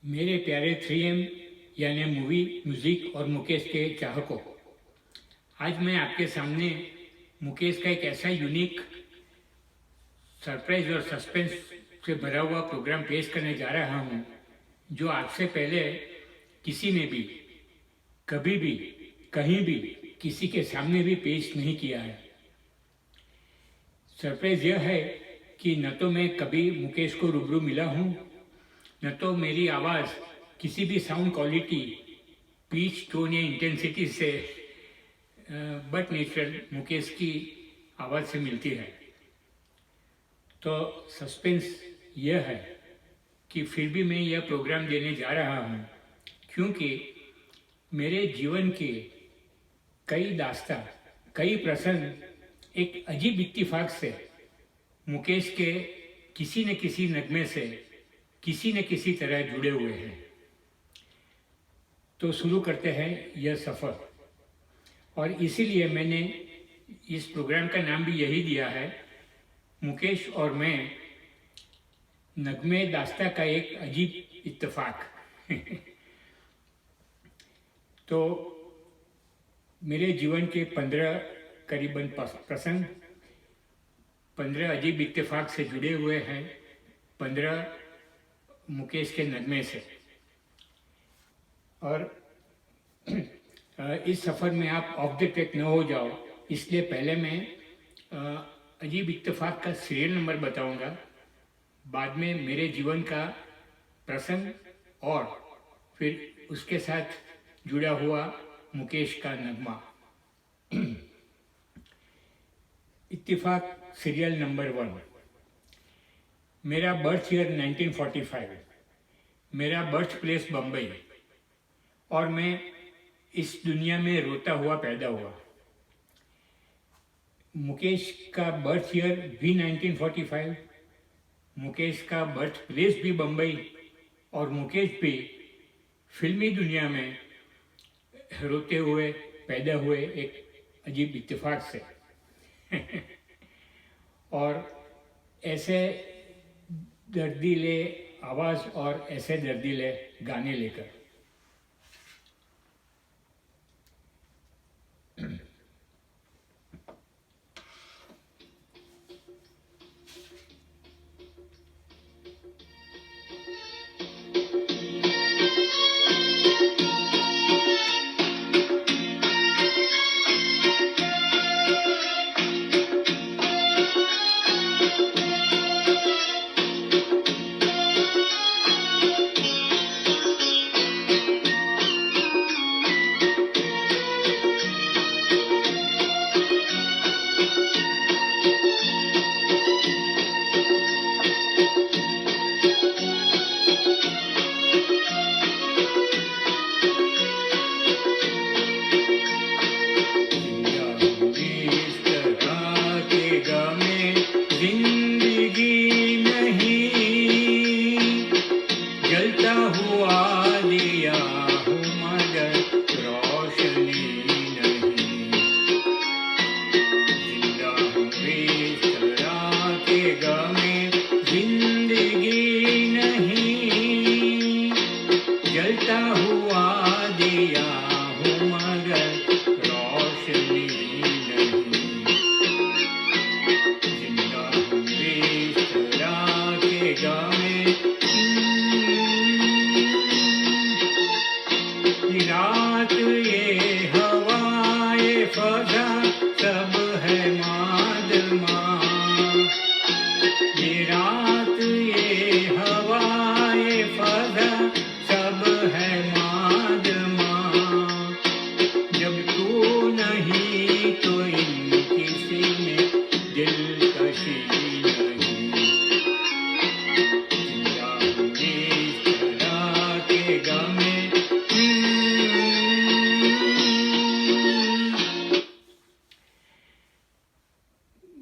मेरे प्यारे 3M यानी मूवी म्यूज़िक और मुकेश के चाहकों, आज मैं आपके सामने मुकेश का एक ऐसा यूनिक सरप्राइज और सस्पेंस से भरा हुआ प्रोग्राम पेश करने जा रहा हूँ, जो आज से पहले किसी ने भी कभी भी कहीं भी किसी के सामने भी पेश नहीं किया है। सरप्राइज यह है कि न तो मैं कभी मुकेश को रूबरू मिला हूँ, न तो मेरी आवाज़ किसी भी साउंड क्वालिटी, पिच, टोन या इंटेंसिटी से बट नेचुरल मुकेश की आवाज़ से मिलती है। तो सस्पेंस यह है कि फिर भी मैं यह प्रोग्राम देने जा रहा हूँ, क्योंकि मेरे जीवन के कई दास्तां, कई प्रसंग एक अजीब इत्तेफाक से मुकेश के किसी न किसी नगमे से किसी न किसी तरह जुड़े हुए हैं। तो शुरू करते हैं यह सफ़र, और इसीलिए मैंने इस प्रोग्राम का नाम भी यही दिया है, मुकेश और मैं, नगमे दास्तां का एक अजीब इत्तेफाक। तो मेरे जीवन के 15 करीबन प्रसंग 15 अजीब इत्तेफाक से जुड़े हुए हैं, 15 मुकेश के नगमे से। और इस सफ़र में आप ऑफ द ट्रैक न हो जाओ, इसलिए पहले मैं अजीब इत्तेफाक का सीरियल नंबर बताऊंगा, बाद में मेरे जीवन का प्रसंग और फिर उसके साथ जुड़ा हुआ मुकेश का नगमा। इत्तेफाक सीरियल नंबर 1। मेरा बर्थ ईयर 1945, मेरा बर्थ प्लेस बम्बई, और मैं इस दुनिया में रोता हुआ पैदा हुआ। मुकेश का बर्थ ईयर भी 1945, मुकेश का बर्थ प्लेस भी बम्बई, और मुकेश भी फिल्मी दुनिया में रोते हुए पैदा हुए एक अजीब इत्तेफाक से। और ऐसे दर्दीले आवाज़ और ऐसे दर्दीले गाने लेकर।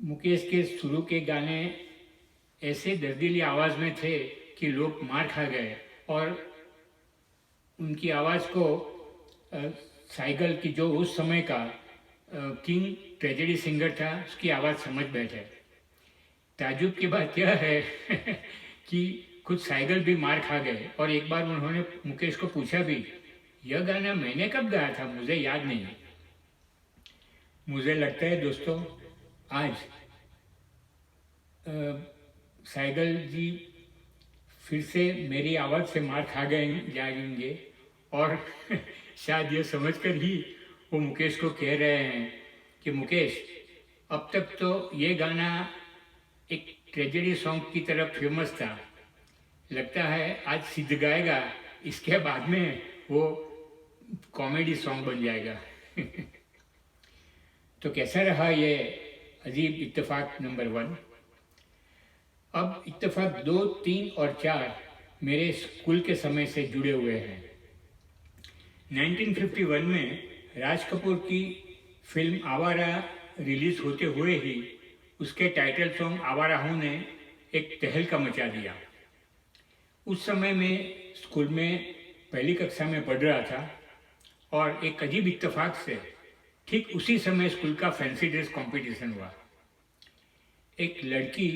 मुकेश के शुरू के गाने ऐसे दर्दीली आवाज़ में थे कि लोग मार खा गए, और उनकी आवाज़ को साइगल की, जो उस समय का किंग ट्रेजेडी सिंगर था, उसकी आवाज़ समझ बैठे। ताजुब की बात यह है कि खुद साइगल भी मार खा गए और एक बार उन्होंने मुकेश को पूछा भी, यह गाना मैंने कब गाया था, मुझे याद नहीं। मुझे लगता है दोस्तों आज साइगल जी फिर से मेरी आवाज़ से मार खा गए जाएंगे और शायद ये समझकर ही वो मुकेश को कह रहे हैं कि मुकेश, अब तक तो ये गाना एक ट्रेजेडी सॉन्ग की तरफ फेमस था, लगता है आज सिद्ध गाएगा, इसके बाद में वो कॉमेडी सॉन्ग बन जाएगा। तो कैसा रहा ये अजीब इत्तेफाक नंबर 1। अब इत्तेफाक 2, 3 और 4 मेरे स्कूल के समय से जुड़े हुए हैं। 1951 में राज कपूर की फिल्म आवारा रिलीज होते हुए ही उसके टाइटल सॉन्ग आवारा हूँ ने एक तहलका मचा दिया। उस समय मैं स्कूल में पहली कक्षा में पढ़ रहा था और एक अजीब इत्तेफाक से ठीक उसी समय स्कूल का फैंसी ड्रेस कंपटीशन हुआ। एक लड़की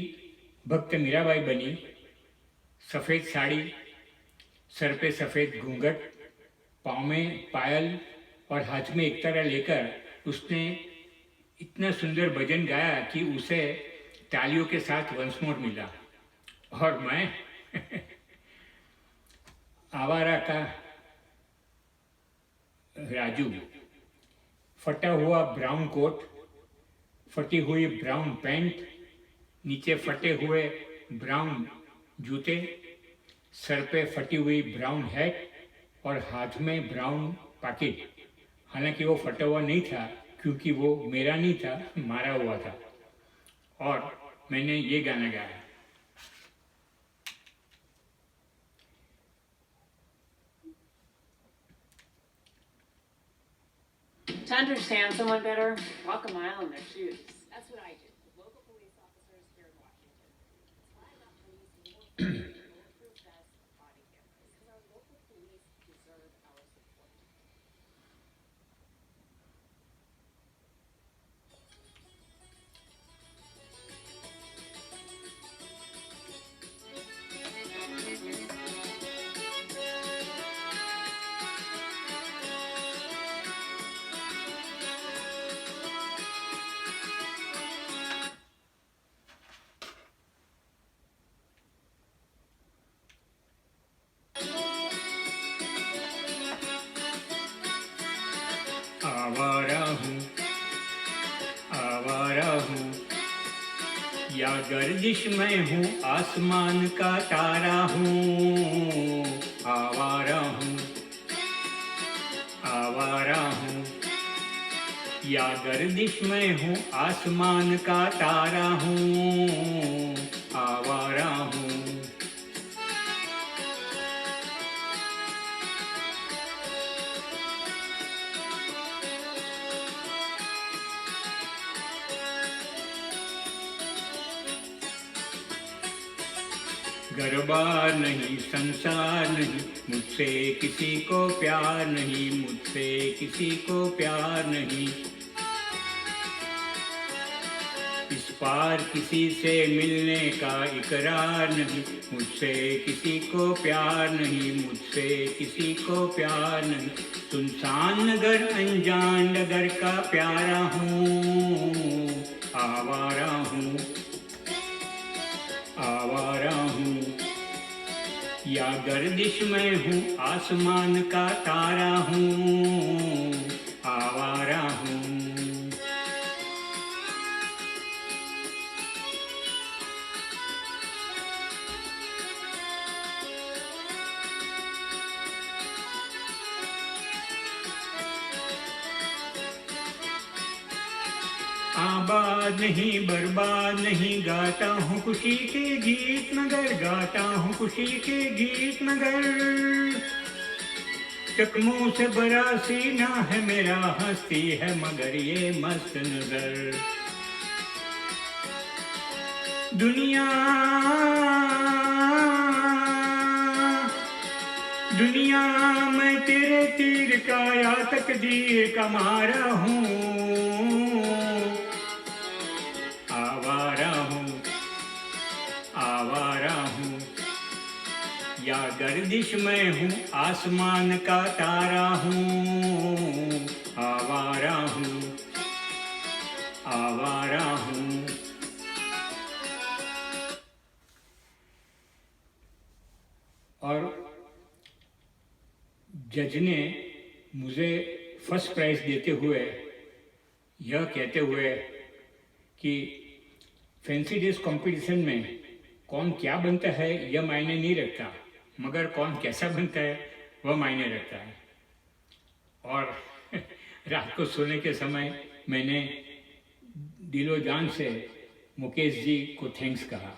भक्त मीराबाई बनी, सफ़ेद साड़ी, सर पे सफ़ेद घूंघट, पाँव में पायल और हाथ में एक तारा लेकर उसने इतना सुंदर भजन गाया कि उसे तालियों के साथ वंस मोर मिला। और मैं आवारा का राजू, फटा हुआ ब्राउन कोट, फटी हुई ब्राउन पैंट, नीचे फटे हुए ब्राउन जूते, सर पे फटी हुई ब्राउन हैट और हाथ में ब्राउन पैकेट। हालांकि वो फटा हुआ नहीं था क्योंकि वो मेरा नहीं था, मारा हुआ था। और मैंने ये गाना गाया। To understand someone better, walk a mile in their shoes. That's what I did with local police officers here in Washington. It's why I got police more bulletproof vests, body cameras, because our local police deserve our support. आवारा हूँ या गर्दिश में हूँ, आसमान का तारा हूँ। आवारा हूँ या गर्दिश में हूँ, आसमान का तारा हूँ। आवारा हूँ। घर-बार नहीं, संसार नहीं, मुझसे किसी को प्यार नहीं, मुझसे किसी को प्यार नहीं। इस पार किसी से मिलने का इकरार नहीं, मुझसे किसी को प्यार नहीं, मुझसे किसी को प्यार नहीं। सुनसान नगर अनजान नगर का प्यारा हूँ। आवारा हूँ या गर्दिश में हूँ, आसमान का तारा हूँ। आवारा हूँ। आबाद नहीं बर्बाद नहीं, गाता हूँ खुशी के गीत नगर, गाता हूँ खुशी के गीत नगर। चकमों से भरा सीना है मेरा, हंसती है मगर ये मस्त नजर। दुनिया मैं तेरे तीर का या तकदीर का मारा हूँ। या गर्दिश में हूँ आसमान का तारा हूँ, आवारा हूँ, आवारा हूँ। और जज ने मुझे फर्स्ट प्राइज देते हुए यह कहते हुए कि फैंसी ड्रेस कंपटीशन में कौन क्या बनता है यह मायने नहीं रखता, मगर कौन कैसा बनता है वह मायने रखता है। और रात को सोने के समय मैंने दिलो जान से मुकेश जी को थैंक्स कहा।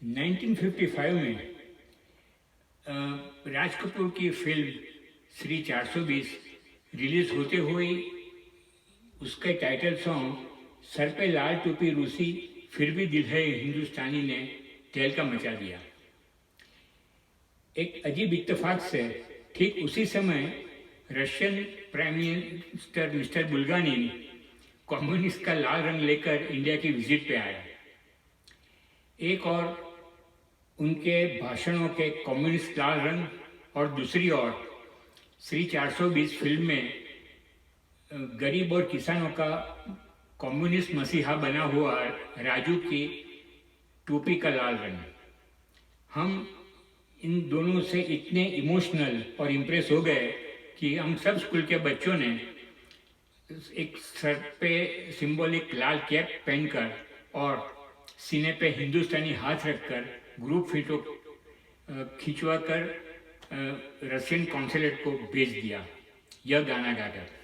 1955 में राज कपूर की फिल्म श्री 420 रिलीज होते हुए उसके टाइटल सॉन्ग सर पे लाल टोपी रूसी फिर भी दिल है हिंदुस्तानी ने तहलका मचा दिया। एक अजीब इत्तेफाक से ठीक उसी समय Russian prime minister mister Bulganin communist का लाल रंग लेकर इंडिया की विजिट पे आया। एक और उनके भाषणों के कम्युनिस्ट लाल रंग और दूसरी ओर श्री 420 फिल्म में गरीब और किसानों का कम्युनिस्ट मसीहा बना हुआ राजू की टोपी का लाल रंग। हम इन दोनों से इतने इमोशनल और इम्प्रेस हो गए कि हम सब स्कूल के बच्चों ने एक सर पे सिंबॉलिक लाल कैप पहनकर और सीने पे हिंदुस्तानी हाथ रखकर ग्रुप फोटो खिंचवा कर रशियन कॉन्सुलेट को भेज दिया यह गाना गाकर।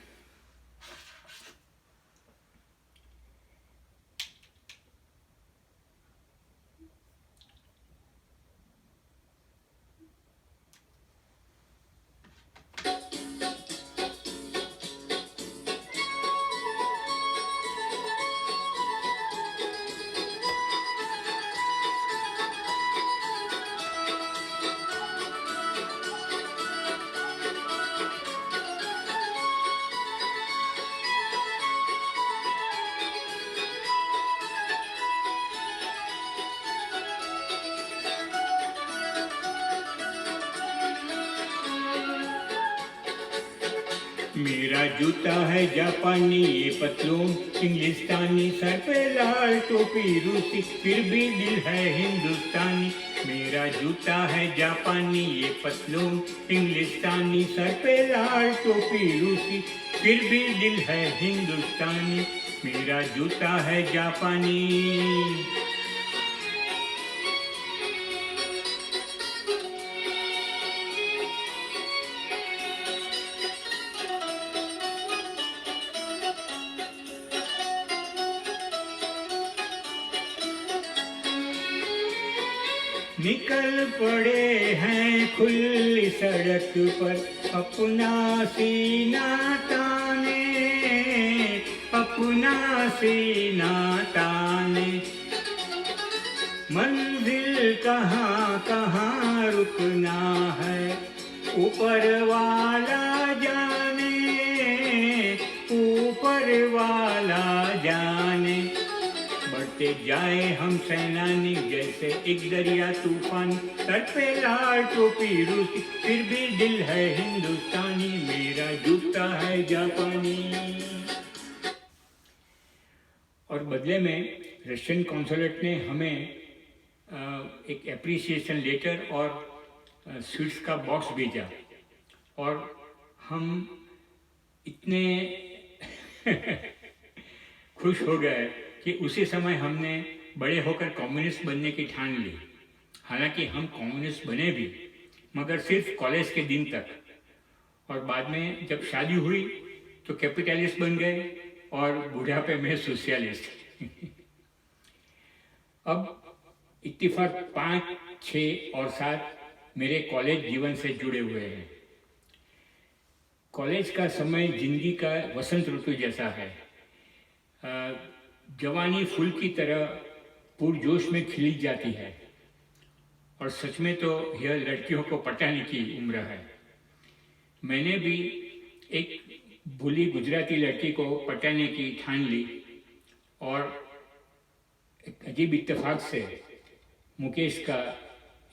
मेरा जूता है जापानी ये पतलून इंग्लिस्तानी, सर पे लाल टोपी रूसी फिर भी दिल है हिंदुस्तानी। मेरा जूता है जापानी ये पतलून इंग्लिस्तानी, सर पे लाल टोपी रूसी फिर भी दिल है हिंदुस्तानी। मेरा जूता है जापानी। निकल पड़े हैं खुली सड़क पर अपना सीना ताने, अपना सीना ताने। मंजिल कहाँ कहाँ रुकना है ऊपर वाला जाने, ऊपर वाला जाने। बढ़ते जाए हम सैनानी जैसे एक दरिया तूफान, सर पे लाल टोपी रूसी फिर भी दिल है हिंदुस्तानी। मेरा जूता है जापानी। और बदले में रशियन कॉन्सुलेट ने हमें एक एप्रिसिएशन लेटर और स्वीट्स का बॉक्स भेजा और हम इतने खुश हो गए कि उसी समय हमने बड़े होकर कम्युनिस्ट बनने की ठान ली। हालांकि हम कम्युनिस्ट बने भी मगर सिर्फ कॉलेज के दिन तक, और बाद में जब शादी हुई तो कैपिटलिस्ट बन गए और बुढ़ापे में सोशलिस्ट। अब इत्तेफाक 5, 6 और 7 मेरे कॉलेज जीवन से जुड़े हुए हैं। कॉलेज का समय जिंदगी का वसंत ऋतु जैसा है। जवानी फूल की तरह पुरजोश में खिली जाती है और सच में तो यह लड़कियों को पटाने की उम्र है। मैंने भी एक भूली गुजराती लड़की को पटाने की ठान ली और एक अजीब इत्तेफाक से मुकेश का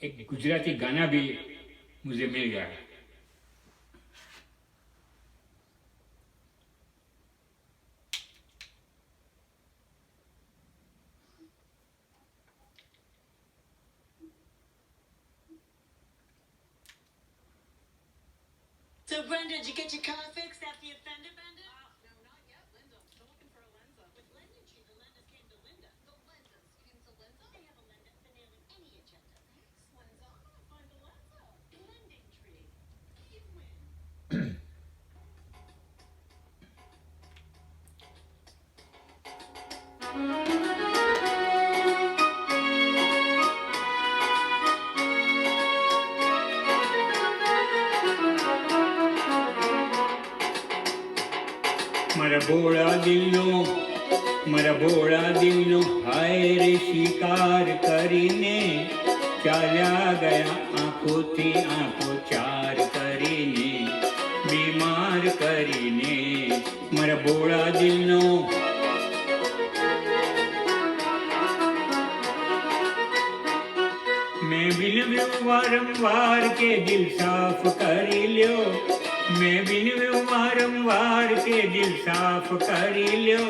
एक गुजराती गाना भी मुझे मिल गया। So, Brenda, did you get your car fixed after your fender bender? No, not yet, Linda. I'm still looking for a Lenza. With Linda Tree, the lenders came to Linda. The Lenzas came to Lenza? They have a lender for nearly any agenda. Thanks, Lenza. I'm gonna find a Lenza. Lending Tree. You win. મારા ભોળા દિલનો હાય રે શિકાર કરીને ચાલ્યા ગયા આંખોથી આંખો ચાર કરીને, બીમાર કરીને મારા ભોળા દિલનો मैं बिनव्यो वारंवार के दिल साफ करी ल्यो, मैं बिनव्यो वारंवार के दिल साफ करी ल्यो,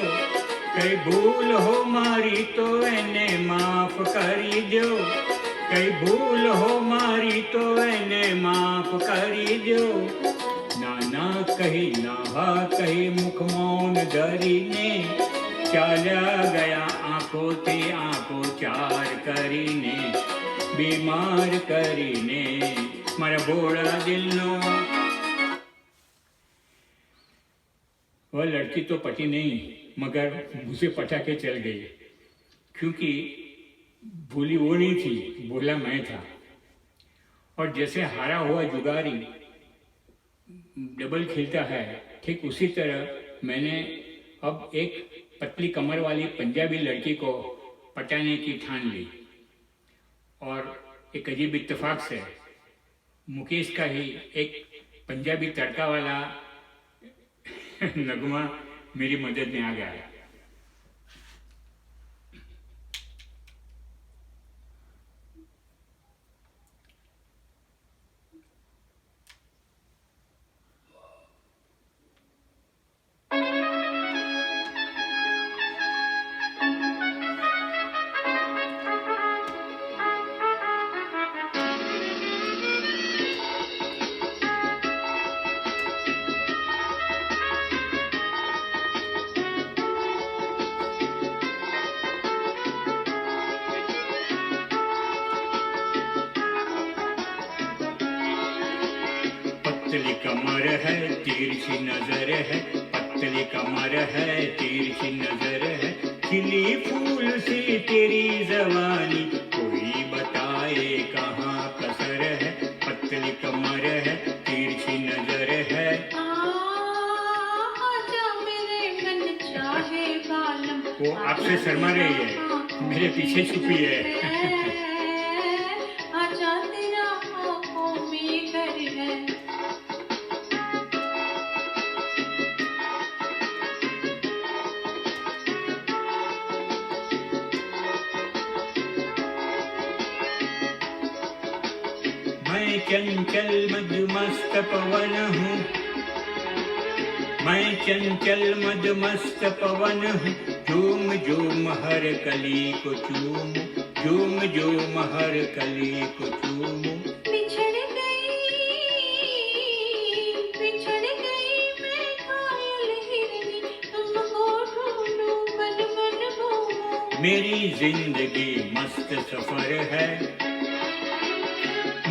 कई भूल हो मारी तो एने माफ करी दो, कई भूल हो मारी तो एने माफ करी दो। नाना कही नाहा कही मुख मौन धरीने चाल्या गया आंखों ते आंखों चार करीने, बीमार करीने मारा भोला दिलनो। वह लड़की तो पटी नहीं मगर मुझे पटा के चल गई, क्योंकि भूली वो नहीं थी, बोला मैं था। और जैसे हारा हुआ जुगारी डबल खेलता है, ठीक उसी तरह मैंने अब एक पतली कमर वाली पंजाबी लड़की को पटाने की ठान ली। और एक अजीब इत्तेफाक से मुकेश का ही एक पंजाबी तड़का वाला नगमा मेरी मदद में आ गया। पतली कमर है तिरछी नजर है, पतली कमर है तिरछी नजर है, खिली फूल सी तेरी जवानी कोई बताए कहाँ कसर है, पतली कमर है तिरछी नजर है। आजा मेरे मन चाहे बालम, वो आपसे शर्मा रही है, मेरे पीछे छुपी है। आजा तेरा आँखों में घर है। मैं चंचल मधुमस्त पवन हूँ, मैं चंचल मधुमस्त पवन हूँ, झूम झूम हर कली को चूम, झूम झूम हर कली को चूम। बिछड़ गई मैं कायल हिरनी, तुमको ढूंढूं बन बन घूमूं। मेरी जिंदगी मस्त सफर है,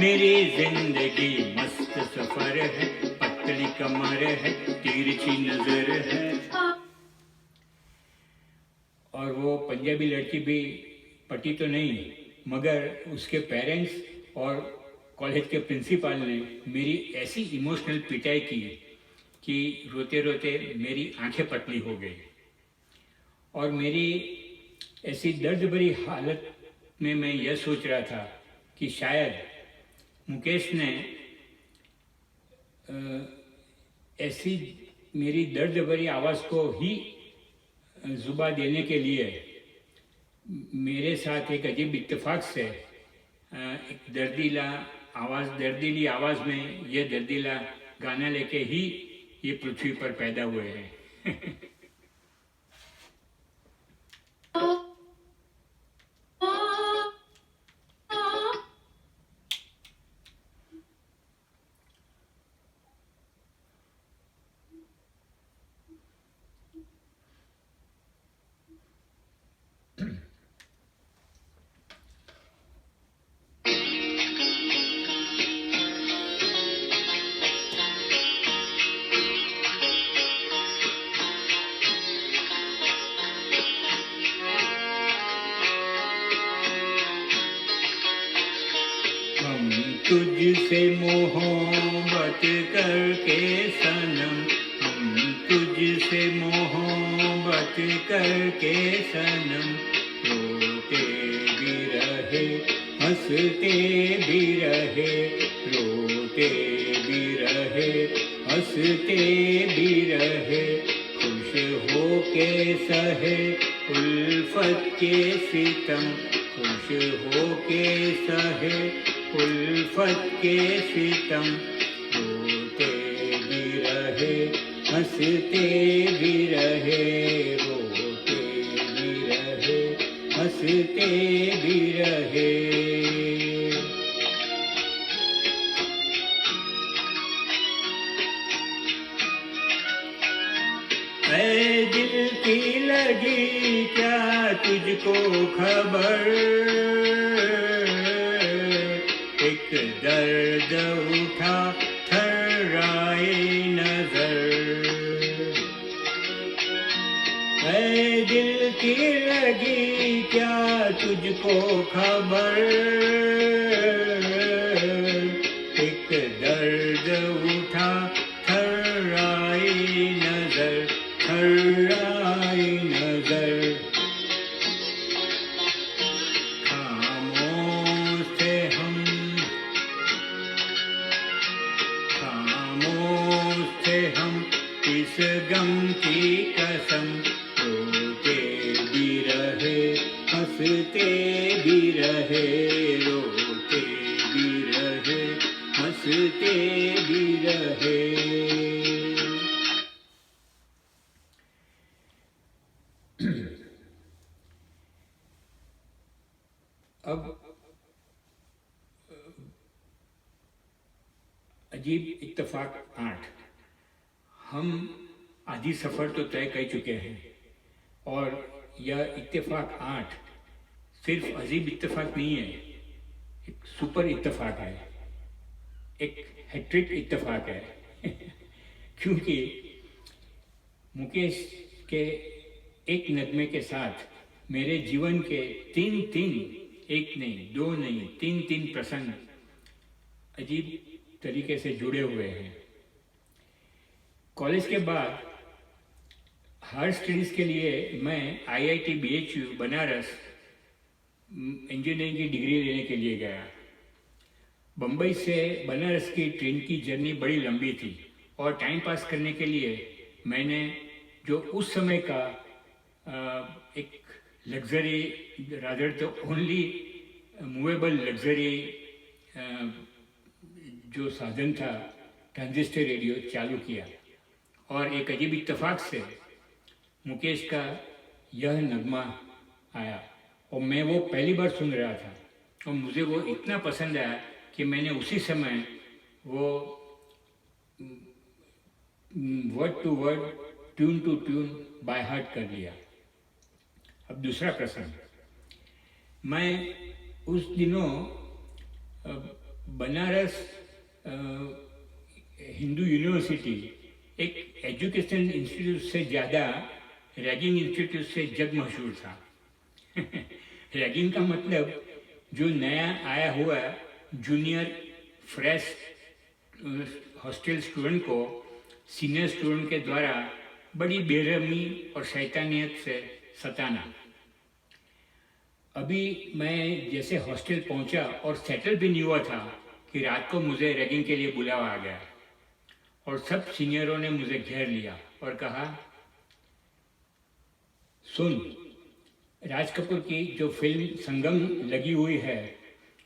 मेरी जिंदगी मस्त सफर है, पतली कमर है तिरछी नजर है। और वो पंजाबी लड़की भी पटी तो नहीं, मगर उसके पेरेंट्स और कॉलेज के प्रिंसिपल ने मेरी ऐसी इमोशनल पिटाई की कि रोते रोते मेरी आंखें पतली हो गई। और मेरी ऐसी दर्द भरी हालत में मैं यह सोच रहा था कि शायद मुकेश ने ऐसी मेरी दर्द भरी आवाज़ को ही जुबा देने के लिए मेरे साथ एक अजीब इत्तेफाक से एक दर्दीली आवाज़ में ये दर्दीला गाना लेके ही ये पृथ्वी पर पैदा हुए हैं। हम तुझसे मोहब्बत करके सनम, हम तुझसे मोहब्बत करके सनम, रोते भी रहे हंसते भी रहे, रोते भी रहे हंसते भी रहे, खुश हो के सहे उल्फत के सितम, खुश हो के सहे उल्फत के सितम, रोते भी रहे हंसते भी रहे, रोते भी रहे हंसते भी रहे। ऐ दिल की लगी क्या तुझको खबर, एक दर्द उठा थर्राए नजर, ऐ दिल की लगी क्या तुझको खबर, एक दर्द उठा थर्राए नजर, थर्राए नजर। खामोश थे हम, खामोश थे हम इस गम की कसम, रोते भी रहे हंसते भी रहे, रोते भी रहे हंसते भी रहे। अब अजीब इत्तेफाक 8, हम आधी सफ़र तो तय कर चुके हैं और यह इत्तेफाक 8 सिर्फ अजीब इत्तेफाक नहीं है, एक सुपर इत्तेफाक है, एक हैट्रिक इत्तेफाक है। क्योंकि मुकेश के एक नगमे के साथ मेरे जीवन के तीन एक नहीं, दो नहीं, तीन प्रसंग अजीब तरीके से जुड़े हुए हैं। कॉलेज के बाद हायर स्टडीज़ के लिए मैं IIT BHU बनारस इंजीनियरिंग की डिग्री लेने के लिए गया। बम्बई से बनारस की ट्रेन की जर्नी बड़ी लंबी थी और टाइम पास करने के लिए मैंने जो उस समय का एक लग्जरी, रादर तो ओनली मूवेबल लग्जरी जो साधन था, ट्रांजिस्टर रेडियो चालू किया और एक अजीब इत्तेफाक से मुकेश का यह नगमा आया और मैं वो पहली बार सुन रहा था और मुझे वो इतना पसंद आया कि मैंने उसी समय वो word to word, tune to tune by heart कर लिया। अब दूसरा प्रश्न, मैं उस दिनों बनारस हिंदू यूनिवर्सिटी एक एजुकेशनल इंस्टीट्यूट से ज़्यादा रैगिंग इंस्टीट्यूट से जग मशहूर था। रैगिंग का मतलब जो नया आया हुआ जूनियर फ्रेश हॉस्टल स्टूडेंट को सीनियर स्टूडेंट के द्वारा बड़ी बेरहमी और शैतानियत से सताना। अभी मैं जैसे हॉस्टल पहुंचा और सेटल भी नहीं हुआ था कि रात को मुझे रैगिंग के लिए बुलावा आ गया और सब सीनियरों ने मुझे घेर लिया और कहा, सुन, राज कपूर की जो फिल्म संगम लगी हुई है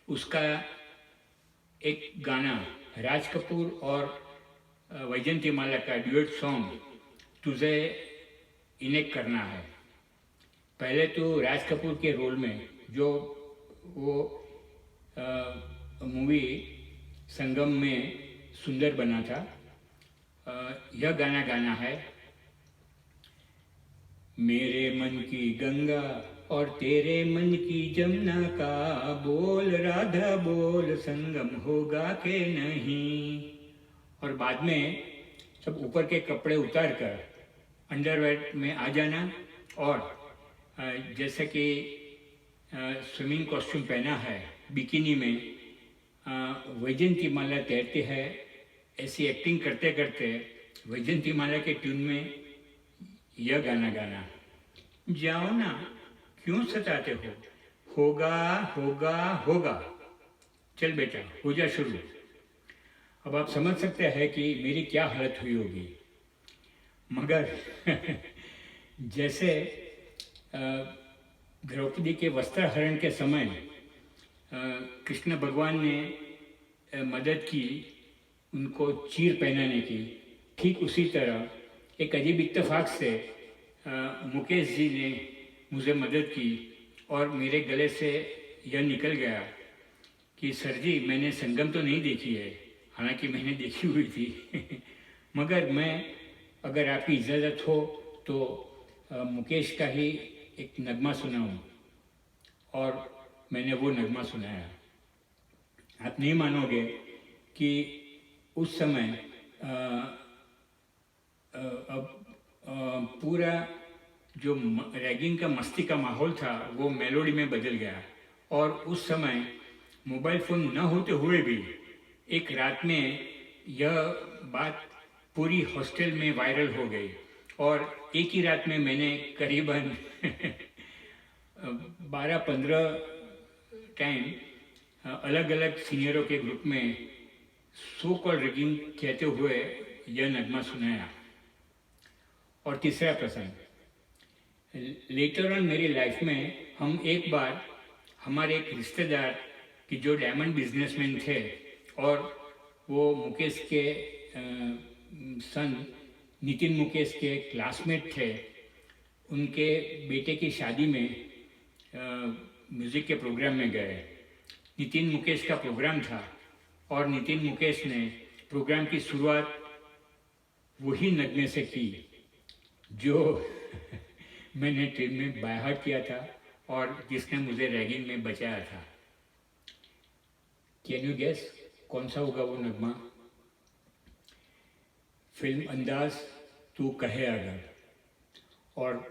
उसका एक गाना राज कपूर और वैजंतीमाला का ड्यूएट सॉन्ग तुझे इनेक्ट करना है। पहले तो राज कपूर के रोल में जो वो मूवी संगम में सुंदर बना था, यह गाना गाना है। मेरे मन की गंगा और तेरे मन की जमुना का बोल राधा बोल, संगम होगा के नहीं। और बाद में सब ऊपर के कपड़े उतार कर अंडरवेयर में आ जाना और जैसे कि स्विमिंग कॉस्ट्यूम पहना है, बिकिनी में वैजंतीमाला तैरती है, ऐसी एक्टिंग करते करते वैजंतीमाला के ट्यून में यह गाना गाना। जाओ ना, क्यों सताते हो, होगा होगा होगा, चल बेटा हो जा शुरू। अब आप समझ सकते हैं कि मेरी क्या हालत हुई होगी। मगर जैसे द्रौपदी के वस्त्रहरण के समय कृष्ण भगवान ने मदद की उनको चीर पहनाने की, ठीक उसी तरह एक अजीब इत्तेफाक से मुकेश जी ने मुझे मदद की और मेरे गले से यह निकल गया कि सर जी मैंने संगम तो नहीं देखी है, हालांकि मैंने देखी हुई थी मगर मैं अगर आपकी इजाज़त हो तो मुकेश का ही एक नगमा सुनाऊं। और मैंने वो नगमा सुनाया। आप नहीं मानोगे कि उस समय पूरा जो रैगिंग का मस्ती का माहौल था वो मेलोडी में बदल गया। और उस समय मोबाइल फ़ोन न होते हुए भी एक रात में यह बात पूरी हॉस्टल में वायरल हो गई और एक ही रात में मैंने करीबन 12-15 टाइम अलग अलग सीनियरों के ग्रुप में सो कॉल रिगिंग कहते हुए यह नगमा सुनाया। और तीसरा प्रसंग, लेटर ऑन मेरी लाइफ में हम एक बार हमारे एक रिश्तेदार की जो डायमंड बिजनेसमैन थे और वो मुकेश के सन नितिन मुकेश के क्लासमेट थे, उनके बेटे की शादी में म्यूज़िक के प्रोग्राम में गए। नितिन मुकेश का प्रोग्राम था और नितिन मुकेश ने प्रोग्राम की शुरुआत वही नगमे से की जो मैंने ट्रेन में बाय हार्ट किया था और जिसने मुझे रैगिंग में बचाया था। कैन यू गेस कौन सा होगा वो नगमा? फिल्म अंदाज तू कहे अगर। और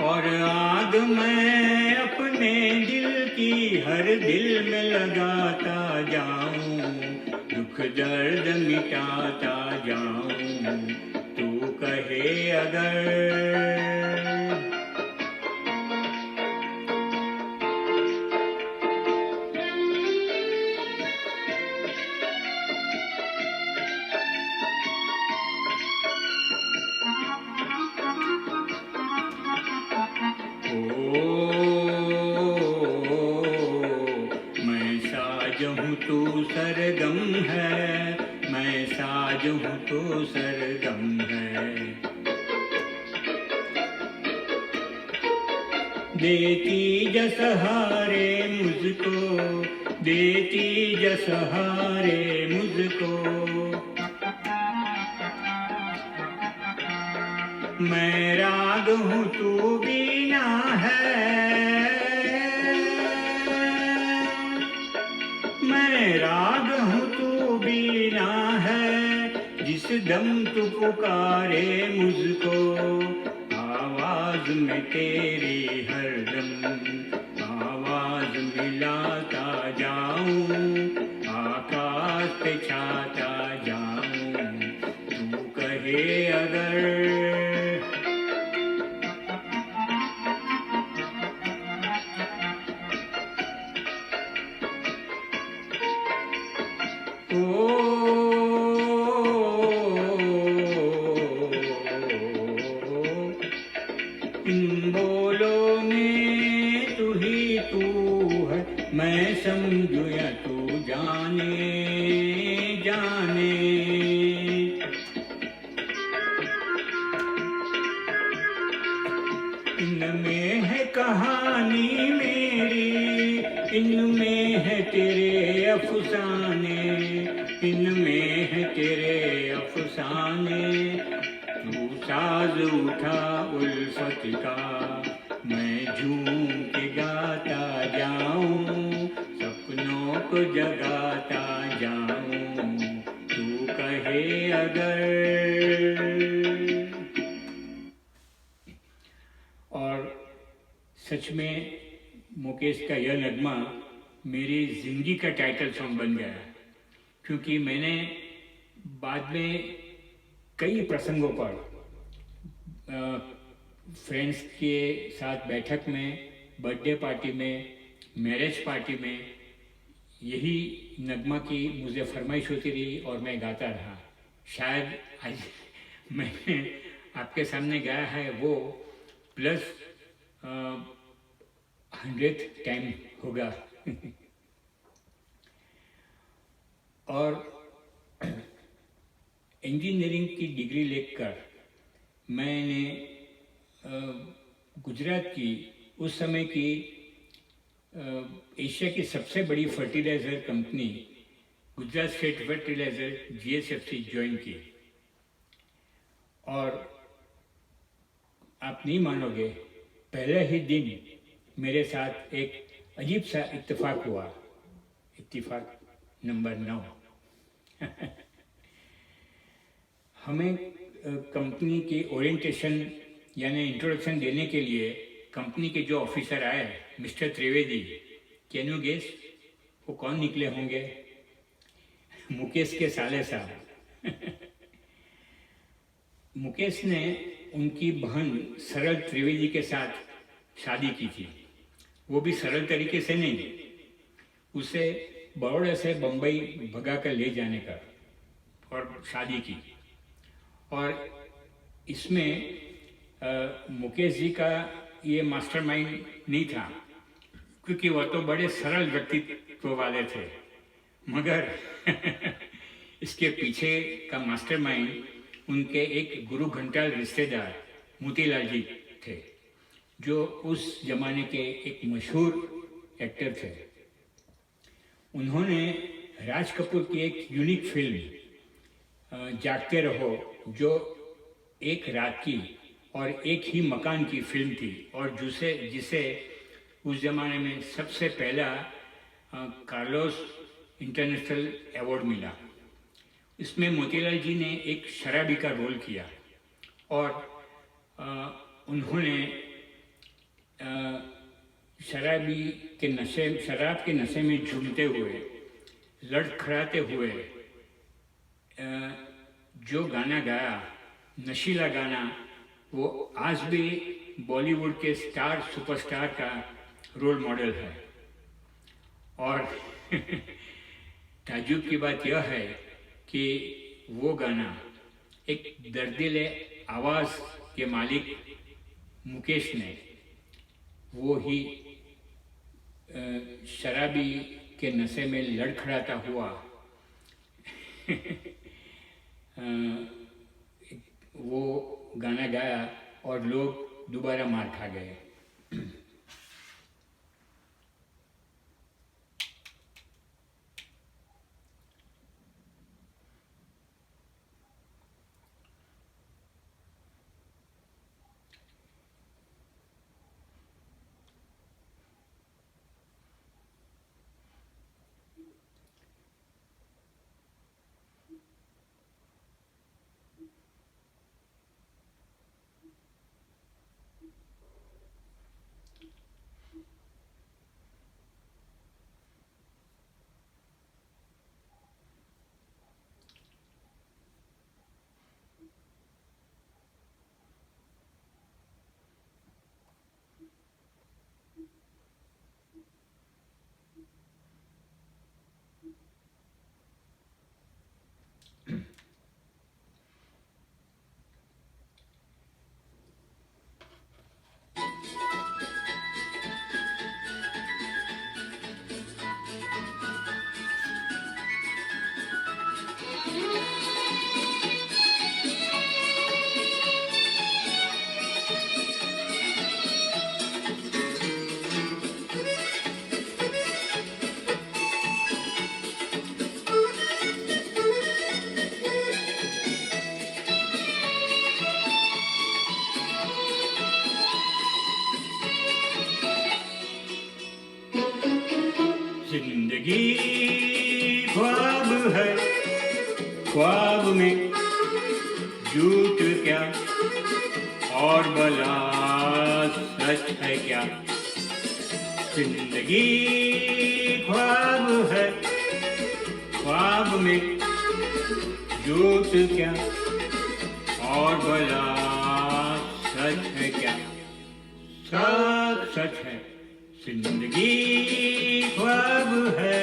और आग मैं अपने दिल की हर दिल में लगाता जाऊं, दुख दर्द मिटाता जाऊं, तू कहे अगर। मैं साज हूँ तू सरगम है, मैं साज हूँ तो सरगम है। देती जस हारे मुझको, देती जस हारे मुझको, मैं राग हूँ तू बीना है, मैं राग हूँ तू बीना है, जिस दम तू पुकारे मुझको, आवाज में तेरी हरदम, आवाज मिलाता जाऊं, आकाश पे छाता जाऊं, तू कहे अगर। इन बोलों में तू ही तू है, मैं समझू या तू जाने जाने। इनमें है कहानी मेरी, इनमें है तेरे अफसाने, इनमें है तेरे अफसाने। तू साज उठा उल्फत का, मैं झूम के गाता जाऊं, सपनों को जगाता जाऊं, तू कहे अगर। और सच में मुकेश का यह नगमा मेरी जिंदगी का टाइटल सॉन्ग बन गया, क्योंकि मैंने बाद में कई प्रसंगों पर फ्रेंड्स के साथ बैठक में, बर्थडे पार्टी में, मैरिज पार्टी में यही नगमा की मुझे फरमाइश होती रही और मैं गाता रहा। शायद आज मैंने आपके सामने गाया है वो प्लस 100th टाइम होगा। और इंजीनियरिंग की डिग्री लेकर मैंने गुजरात की उस समय की एशिया की सबसे बड़ी fertiliser company Gujarat state fertiliser GSFC join की। और आप नहीं मानोगे, पहले ही दिन मेरे साथ एक अजीब सा इत्तेफाक हुआ, इत्तेफाक नंबर 9। हमें कंपनी की ओरिएंटेशन यानी इंट्रोडक्शन देने के लिए कंपनी के जो ऑफिसर आए, mister Trivedi, can you guess वो कौन निकले होंगे? मुकेश के साले साहब। मुकेश ने उनकी बहन सरल त्रिवेदी के साथ शादी की थी, वो भी सरल तरीके से नहीं, उसे बड़ौदा से बम्बई भगा कर ले जाने का और शादी की। और इसमें मुकेश जी का ये मास्टरमाइंड नहीं था, क्योंकि वह तो बड़े सरल व्यक्तित्व वाले थे, मगर इसके पीछे का मास्टरमाइंड उनके एक गुरु घंटाल रिश्तेदार मोतीलाल जी थे, जो उस जमाने के एक मशहूर एक्टर थे। उन्होंने राज कपूर की एक यूनिक फिल्म जागते रहो, जो एक रात की और एक ही मकान की फिल्म थी, और जिसे उस जमाने में सबसे पहला कार्लोस इंटरनेशनल अवार्ड मिला। इसमें मोतीलाल जी ने एक शराबी का रोल किया और उन्होंने शराब के नशे में झूमते हुए, लड़खड़ाते हुए जो गाना गाया, नशीला गाना, वो आज भी बॉलीवुड के सुपरस्टार का रोल मॉडल है। और ताज्जुब की बात यह है कि वो गाना एक दर्दिले आवाज़ के मालिक मुकेश ने वो ही शराबी के नशे में लड़खड़ाता हुआ वो गाना गाया और लोग दोबारा मार खा गए। जिंदगी ख्वाब है, ख्वाब में झूठ क्या और भला सच है क्या। जिंदगी ख्वाब है, ख्वाब में झूठ क्या और भला सच है क्या। सब सच है, जिंदगी ख्वाब है।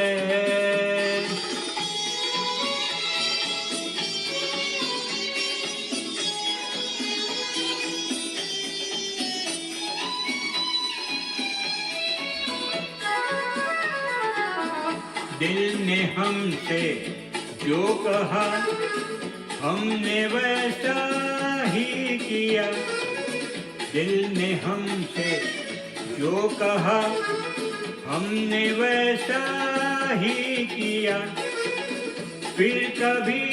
दिल ने हमसे जो कहा हमने वैसा ही किया। दिल ने हमसे जो कहा हमने वैसा ही किया। फिर कभी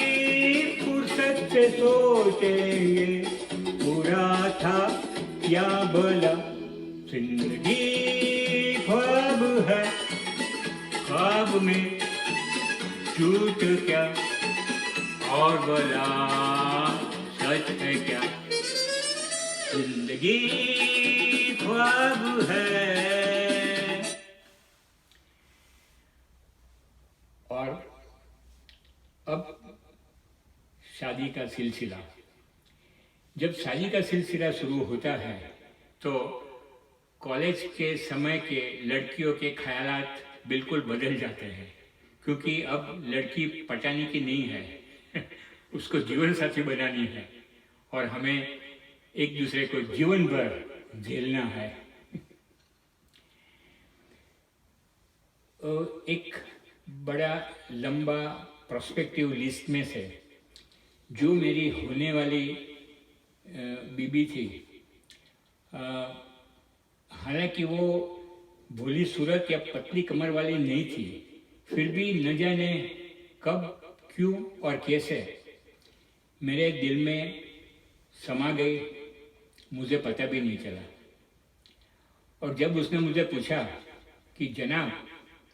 फुर्सत से सोचेंगे बुरा था या भला। जिंदगी ख्वाब है, ख्वाब में झूठ क्या और भला सच है क्या। जिंदगी ख्वाब है। और अब शादी का सिलसिला। जब शादी का सिलसिला शुरू होता है तो कॉलेज के समय के लड़कियों के ख्यालात बिल्कुल बदल जाते हैं, क्योंकि अब लड़की पटाने की नहीं है उसको जीवन साथी बनानी है और हमें एक दूसरे को जीवन भर झेलना है। एक बड़ा लंबा प्रोस्पेक्टिव लिस्ट में से जो मेरी होने वाली बीबी थी, हालांकि वो भोली सूरत या पतली कमर वाली नहीं थी, फिर भी न जाने कब क्यों और कैसे मेरे दिल में समा गई, मुझे पता भी नहीं चला। और जब उसने मुझे पूछा कि जनाब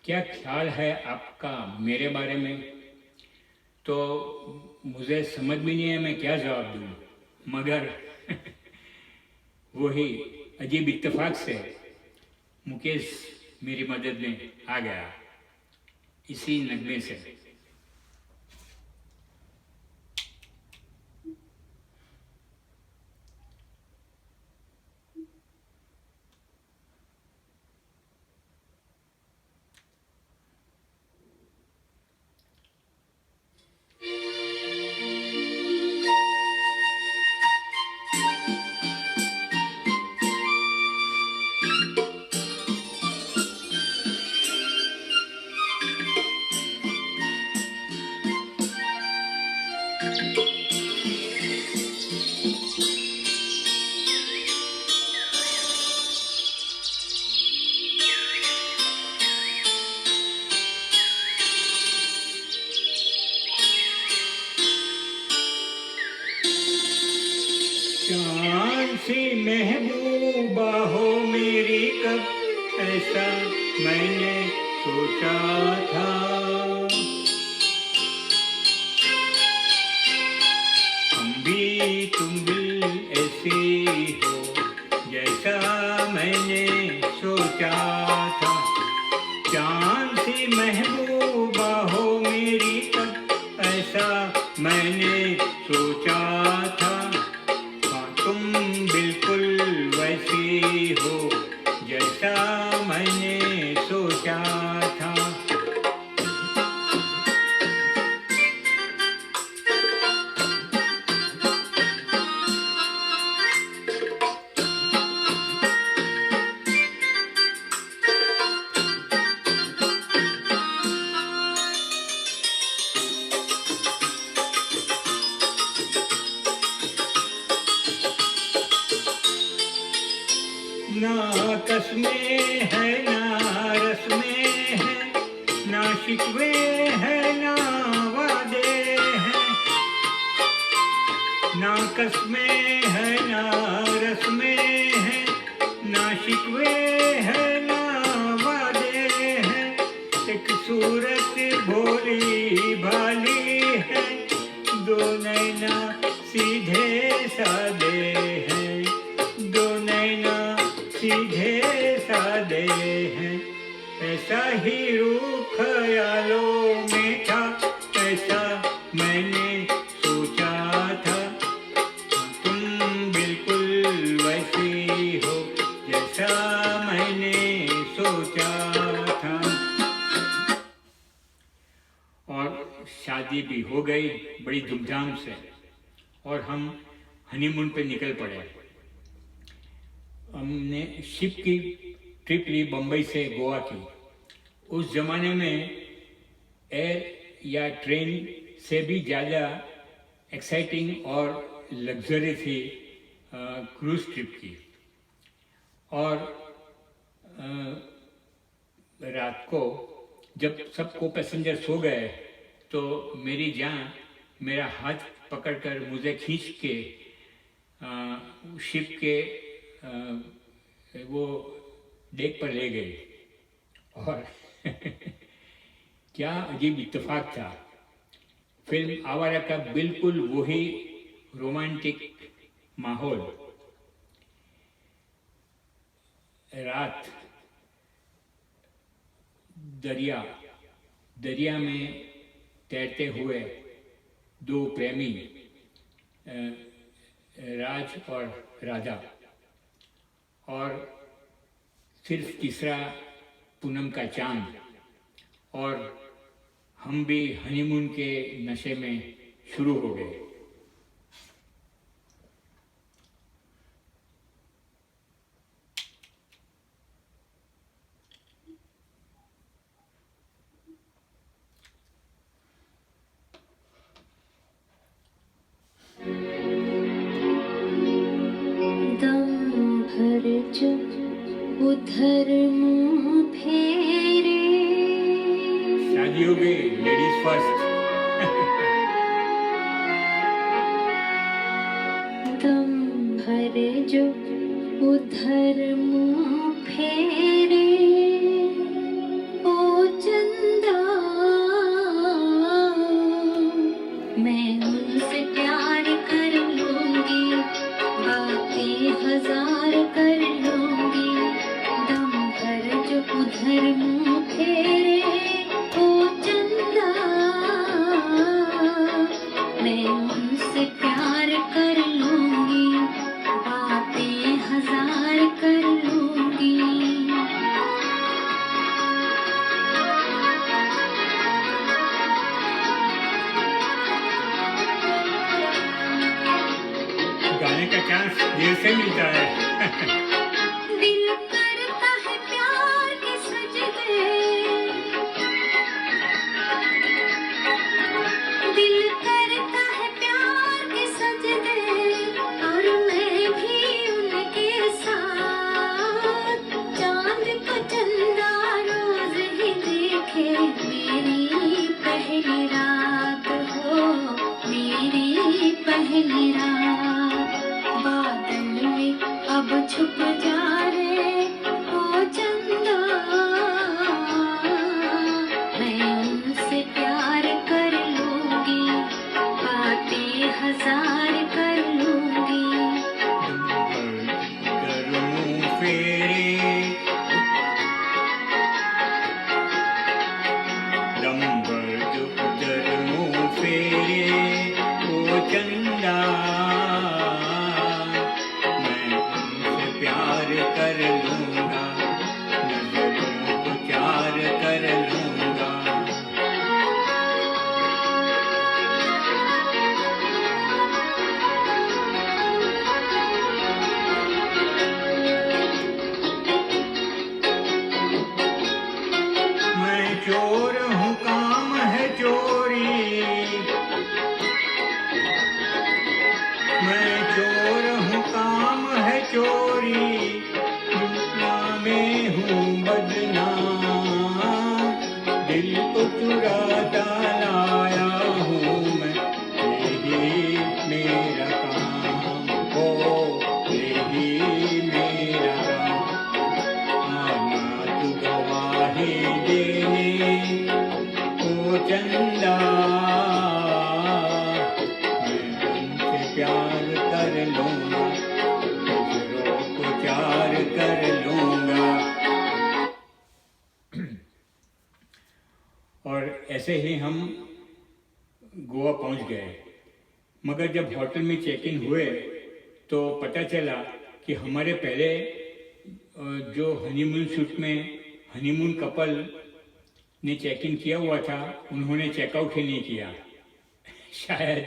क्या ख्याल है आपका मेरे बारे में, तो मुझे समझ भी नहीं है मैं क्या जवाब दूँ, मगर वही अजीब इत्तेफाक से मुकेश मेरी मदद में आ गया इसी नगमे से। चांद सी महबूबा हो मेरी कब, ऐसा मैंने सोचा था। हम भी तुम भी ऐसे हो जैसा मैंने सोचा था। चांद सी महबूबा हो मेरी कब, ऐसा मैंने सोचा था। हाँ तुम बिल्कुल वैसी हो जैसा मैंने सोचा था। ना कसमें है ना रस में है, ना शिकवे है ना वादे हैं। ना कसमें है ना रस में है, ना शिकवे है ना वादे हैं। एक सूरत भोली भाली है, दो नैना सीधे सादे हैं, दो नैना सीधे सादे हैं। ऐसा ही रूप ख्यालों में था, ऐसा मैंने सोचा था। तुम बिल्कुल वैसी हो जैसा मैंने सोचा था। और शादी भी हो गई बड़ी धूमधाम से, और हम हनीमून पे निकल पड़े। हमने शिप की ट्रिप ली बम्बई से गोवा की। उस ज़माने में एयर या ट्रेन से भी ज़्यादा एक्साइटिंग और लग्जरी थी क्रूज़ ट्रिप की। और रात को जब सब को पैसेंजर सो गए तो मेरी जान मेरा हाथ पकड़कर मुझे खींच के शिप के वो डेक पर ले गई। और क्या अजीब इत्तेफाक था। फिल्म आवारा का बिल्कुल वही रोमांटिक माहौल। रात दरिया में तैरते हुए दो प्रेमी राज और राधा, और सिर्फ तीसरा पूनम का चांद, और हम भी हनीमून के नशे में शुरू हो गए। दम भर जो उधर मुंह फेरे, शादी हो गई, लेडीज फर्स्ट। दम भर जो उधर मुंह फेरे, ओ चंदा मैं उनसे प्यार कर लूंगी, बातें हजार कर लूंगी। दम भर जो उधर मुंह फेरे, ओ चंदा मैं उनसे प्यार कर लूंगी, बातें हजार कर लूंगी। गाने का चांस देर से मिलता है। दिल करता है प्यार के सजदे, दिल करता है प्यार के सजदे, और मैं भी उनके साथ। चांद को चंदा रोज ही देखे, मेरी पहली रात हो, मेरी पहली रात। चोरी दुनिया में हूँ बदनाम, दिल को चुराता लाया हूँ मैं, यही मेरा काम हो, यही मेरा काम। आना तू गवाही देने ओ चंदा, मैं तुमसे प्यार कर लूँगा, दूसरों को प्यार कर लूँगा। और ऐसे ही हम गोवा पहुंच गए। मगर जब होटल में चेक इन हुए तो पता चला कि हमारे पहले जो हनीमून सूट में हनीमून कपल ने चेक इन किया हुआ था, उन्होंने चेकआउट ही नहीं किया। शायद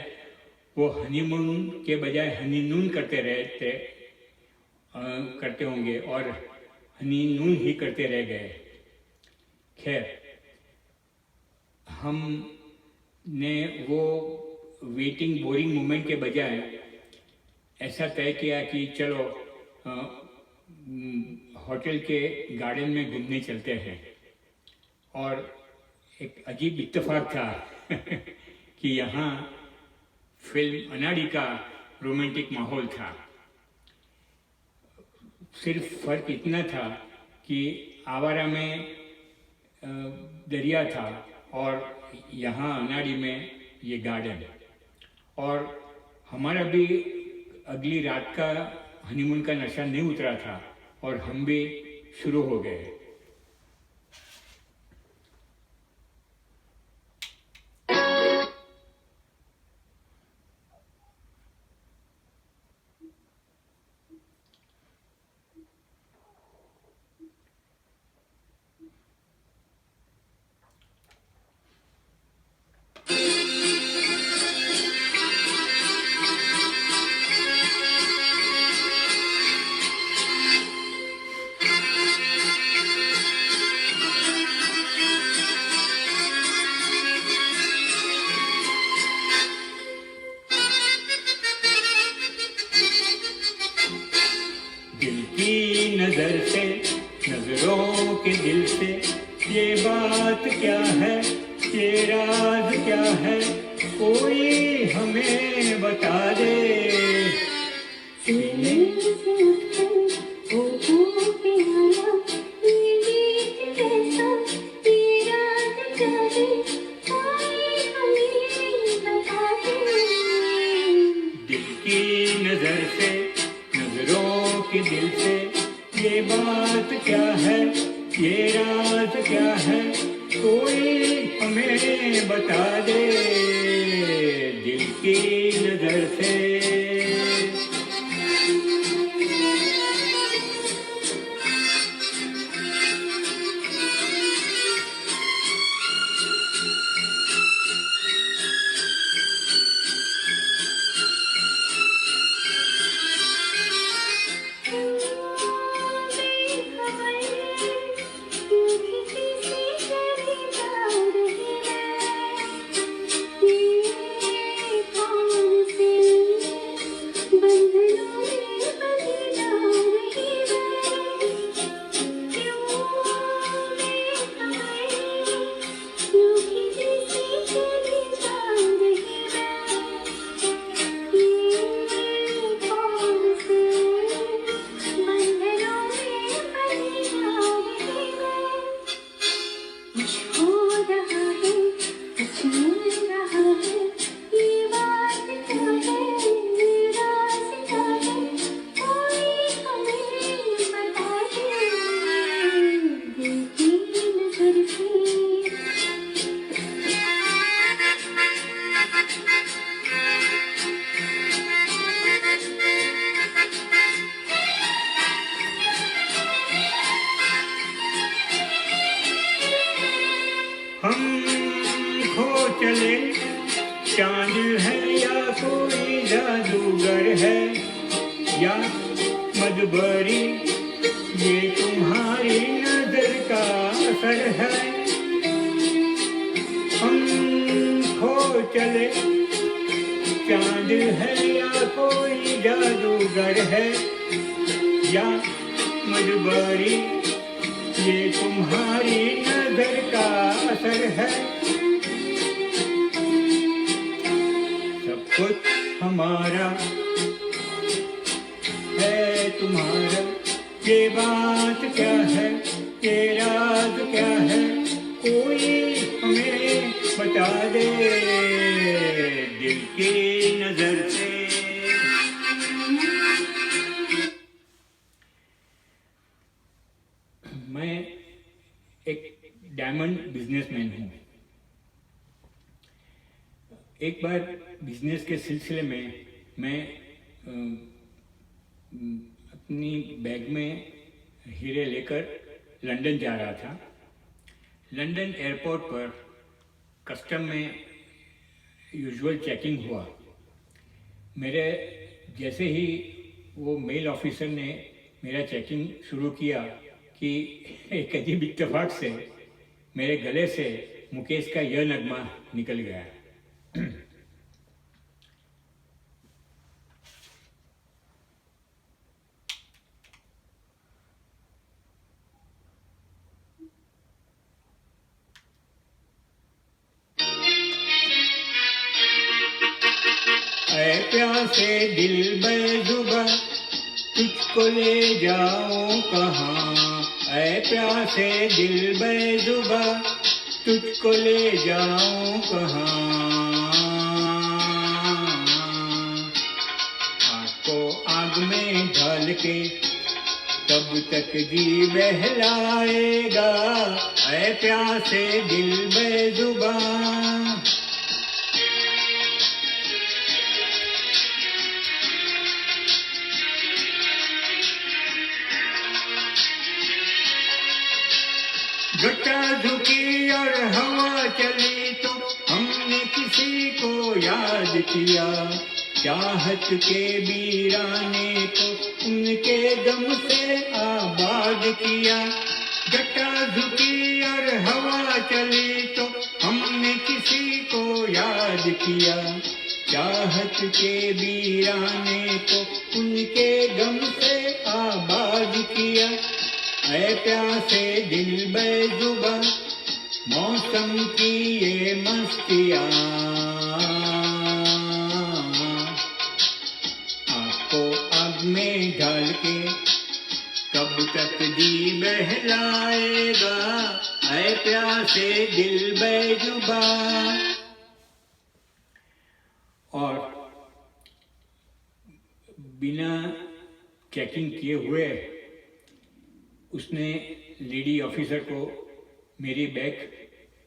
वो हनीमून के बजाय हनीनून करते होंगे और हनीनून ही करते रह गए। खैर, हमने वो वेटिंग बोरिंग मोमेंट के बजाय ऐसा तय किया कि चलो होटल के गार्डन में घूमने चलते हैं। और एक अजीब इत्तेफाक था कि यहाँ फिल्म अनाड़ी का रोमांटिक माहौल था। सिर्फ फर्क इतना था कि आवारा में दरिया था और यहाँ अनाड़ी में ये गार्डन। और हमारा भी अगली रात का हनीमून का नशा नहीं उतरा था और हम भी शुरू हो गए। दिल की नजर से, नजरों के दिल से, ये बात क्या है, ये राज क्या है, कोई हमें बता दे। दिल की नजर से, नजरों के दिल से, ये बात क्या है, ये राज क्या है, कोई हमें बता दे। दिल की नजर से। हम खो चले, चांद है या कोई जादूगर है, या मधुबरी ये तुम्हारी नजर का असर है। हम खो चले, चांद है या कोई जादूगर है या मजबूरी ये तुम्हारी नजर का असर है। सब कुछ हमारा है तुम्हारा, ये बात क्या है, ये राज क्या है, कोई हमें बता दे दिल की नजर से। मैं एक डायमंड बिजनेसमैन हूँ। एक बार बिजनेस के सिलसिले में मैं अपनी बैग में हीरे लेकर लंदन जा रहा था। लंदन एयरपोर्ट पर कस्टम में यूजुअल चेकिंग हुआ। मेरे जैसे ही वो मेल ऑफिसर ने मेरा चेकिंग शुरू किया कि एक अजीब इत्तेफाक से मेरे गले से मुकेश का यह नगमा निकल गया। ऐ प्यासे दिल बेजुबा तुझको ले जाऊं कहाँ, ऐ प्यासे दिल बेजुबा तुझको ले जाऊं कहाँ। आग को आग में ढाल के तब तक जी बहलाएगा, ऐ प्यासे दिल बेजुबा। घटा झुकी और हवा चली तो हमने किसी को याद किया, चाहत के वीराने को उनके दम से आबाद किया। घटा झुकी और हवा चली तो हमने किसी को याद किया, चाहत के वीराने को उनके गम से आबाद किया। ऐ प्यासे दिल बेजुबा मौसम की ये मस्तियाँ, आपको आग में डाल के कब तक जी बहलाएगा, ऐ प्यासे दिल बेजुबा। और बिना चेकिंग किए हुए उसने लेडी ऑफिसर को मेरी बैग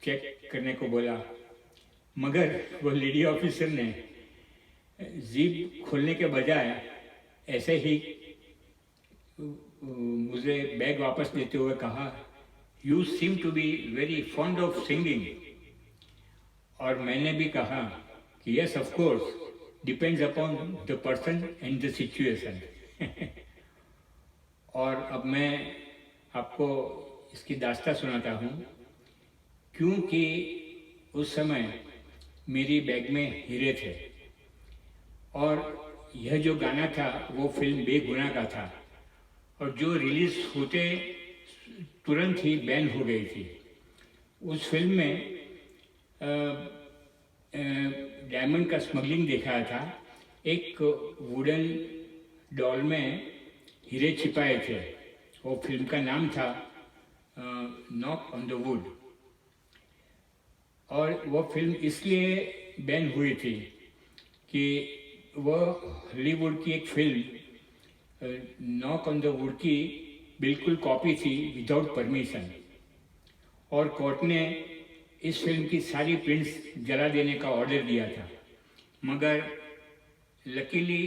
चेक करने को बोला, मगर वो लेडी ऑफिसर ने जीप खोलने के बजाय ऐसे ही मुझे बैग वापस देते हुए कहा, you seem to be very fond of singing. और मैंने भी कहा कि yes of course, depends upon the person and the situation. और अब मैं आपको इसकी दास्तां सुनाता हूँ, क्योंकि उस समय मेरी बैग में हीरे थे और यह जो गाना था वो फिल्म बेगुनाह का था और जो रिलीज होते तुरंत ही बैन हो गई थी। उस फिल्म में डायमंड का स्मगलिंग दिखाया था। एक वुडन डॉल में हीरे छिपाए थे। वो फिल्म का नाम था नॉक ऑन द वुड। और वो फिल्म इसलिए बैन हुई थी कि वह हॉलीवुड की एक film knock on the wood की बिल्कुल कॉपी थी विदाउट परमिशन, और कोर्ट ने इस फिल्म की सारी प्रिंट्स जला देने का ऑर्डर दिया था। मगर लकीली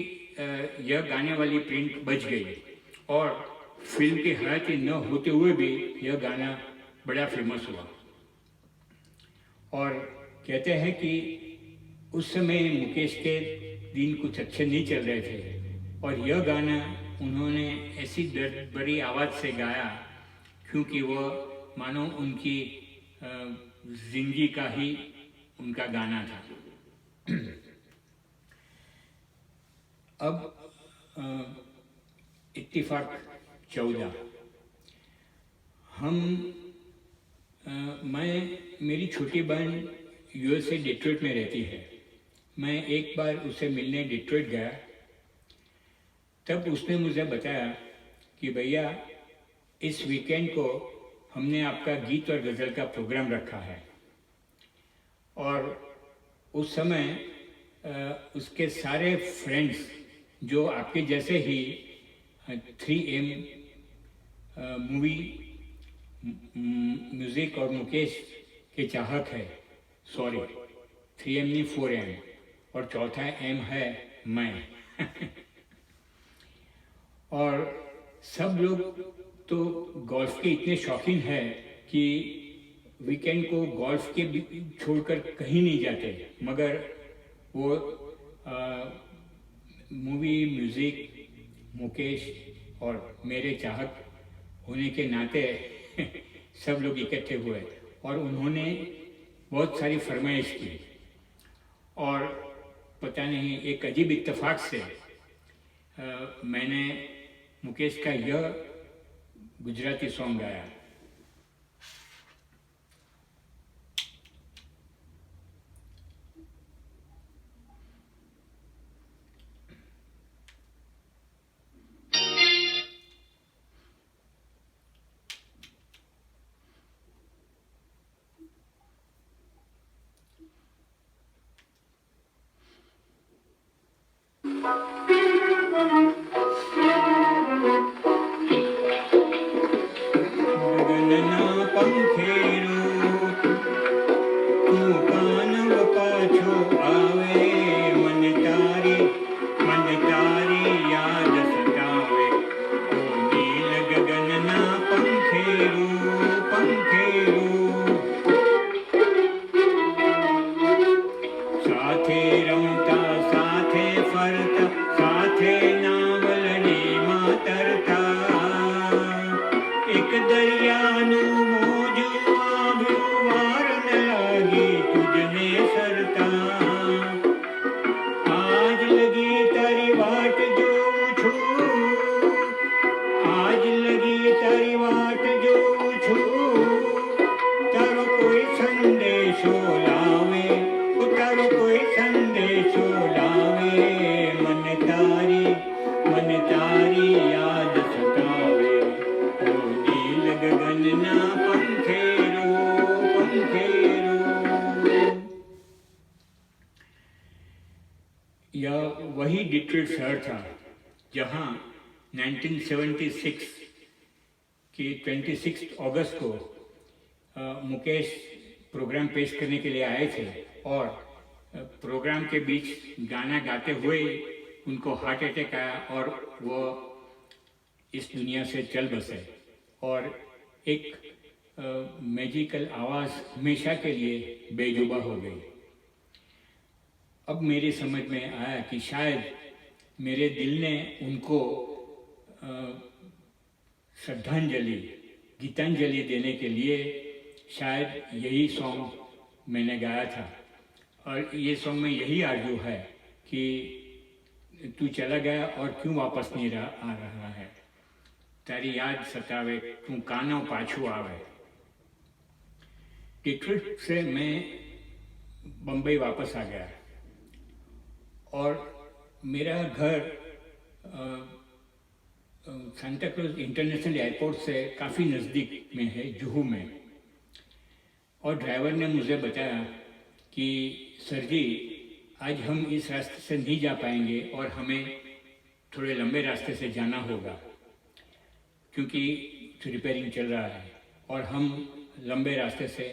यह गाने वाली प्रिंट बच गई और फिल्म की हयाती न होते हुए भी यह गाना बड़ा फेमस हुआ। और कहते हैं कि उस समय मुकेश के दिन कुछ अच्छे नहीं चल रहे थे और यह गाना उन्होंने ऐसी दर्द भरी आवाज़ से गाया क्योंकि वह मानो उनकी जिंदगी का ही उनका गाना था। अब इत्तिफाक 14 हम मैं मेरी छोटी बहन यूएसए डिट्रॉइट में रहती है। मैं एक बार उसे मिलने डिट्रॉइट गया, तब उसने मुझे बताया कि भैया इस वीकेंड को हमने आपका गीत और गज़ल का प्रोग्राम रखा है। और उस समय उसके सारे फ्रेंड्स जो आपके जैसे ही 3M मूवी म्यूज़िक और मुकेश के चाहक है, सॉरी 3M नहीं 4M, और चौथा M है मैं और सब लोग तो गोल्फ के इतने शौकीन हैं कि वीकेंड को गोल्फ के छोड़कर कहीं नहीं जाते, मगर वो मूवी म्यूज़िक मुकेश और मेरे चाहक होने के नाते सब लोग इकट्ठे हुए और उन्होंने बहुत सारी फरमाइश की। और पता नहीं एक अजीब इत्तेफाक से मैंने मुकेश का यह गुजराती सॉन्ग गाया। गगनना पंखेरो તું કાનવ પાછો આવે, मन तारी याद सतावे। ओ नील गगनना पंखेरो સાથે રમતા સાથે ફરતા સાથે નાવલડીમાં તરતા एक दरियाનું મોજું આવ્યું વાર ન લાગી तुझने सरता। आज लगी तारी वाट जोऊं छूं, आज लगी तारी वाट जोऊं छूं, तारो कोई संदेशो लावे, तारो कोई संदेशो लावे। मन तारी याद सतावे। ओ नील गगनना पंखेरो यह वही डिट्रॉइट शहर था जहां 1976 की 26 अगस्त को मुकेश प्रोग्राम पेश करने के लिए आए थे और प्रोग्राम के बीच गाना गाते हुए उनको हार्ट अटैक आया और वो इस दुनिया से चल बसे और एक मैजिकल आवाज़ हमेशा के लिए बेजुबा हो गई। अब मेरी समझ में आया कि शायद मेरे दिल ने उनको श्रद्धांजलि गीतांजलि देने के लिए शायद यही सॉन्ग मैंने गाया था। और ये सॉन्ग में यही आरजू है कि तू चला गया और क्यों वापस नहीं आ रहा है, तारी याद सतावे, तू कानो पाछू आवे। डिट्रॉइट से मैं बम्बई वापस आ गया और मेरा घर सांता क्रूज इंटरनेशनल एयरपोर्ट से काफ़ी नज़दीक में है, जुहू में। और ड्राइवर ने मुझे बताया कि सर जी आज हम इस रास्ते से नहीं जा पाएंगे और हमें थोड़े लंबे रास्ते से जाना होगा क्योंकि रिपेयरिंग चल रहा है। और हम लंबे रास्ते से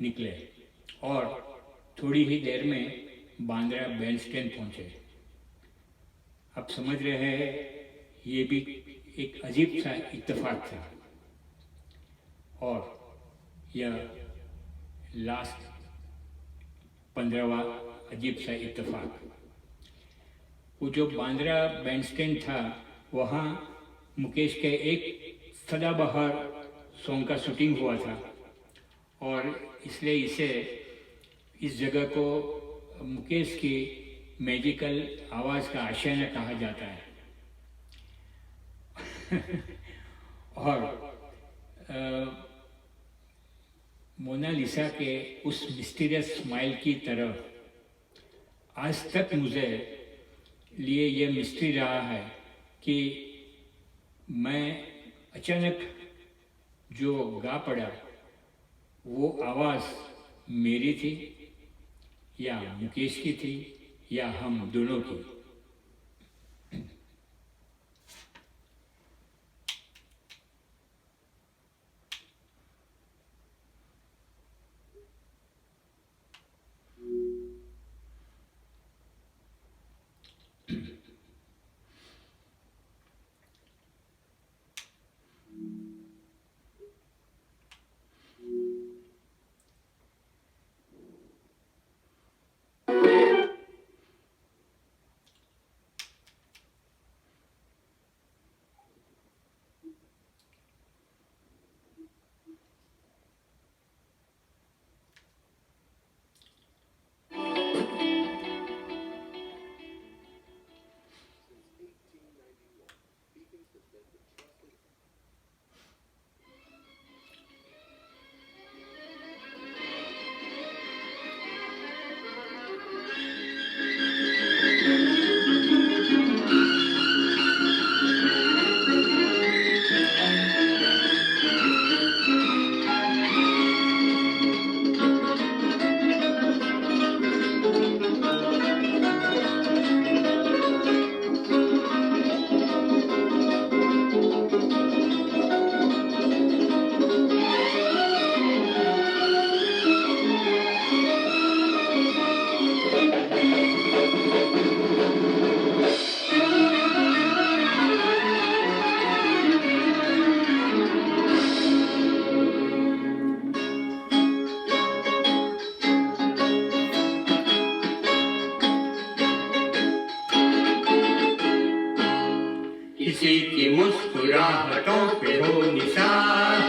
निकले और थोड़ी ही देर में बांद्रा बैंडस्टैंड पहुंचे। आप समझ रहे हैं ये भी एक अजीब सा इत्तेफाक था और यह लास्ट 15वां अजीब सा इत्तेफाक। वो जो बांद्रा बैंडस्टैंड था वहाँ मुकेश के एक सदाबहार सॉन्ग का शूटिंग हुआ था और इसलिए इस जगह को मुकेश की मैजिकल आवाज़ का आशियाना कहा जाता है। और मोनालिसा के उस मिस्टीरियस स्माइल की तरह आज तक मुझे लिए ये मिस्ट्री रहा है कि मैं अचानक जो गा पड़ा वो आवाज़ मेरी थी या मुकेश की थी या हम दोनों की। किसी की मुस्कुराहटों पे हो निशान,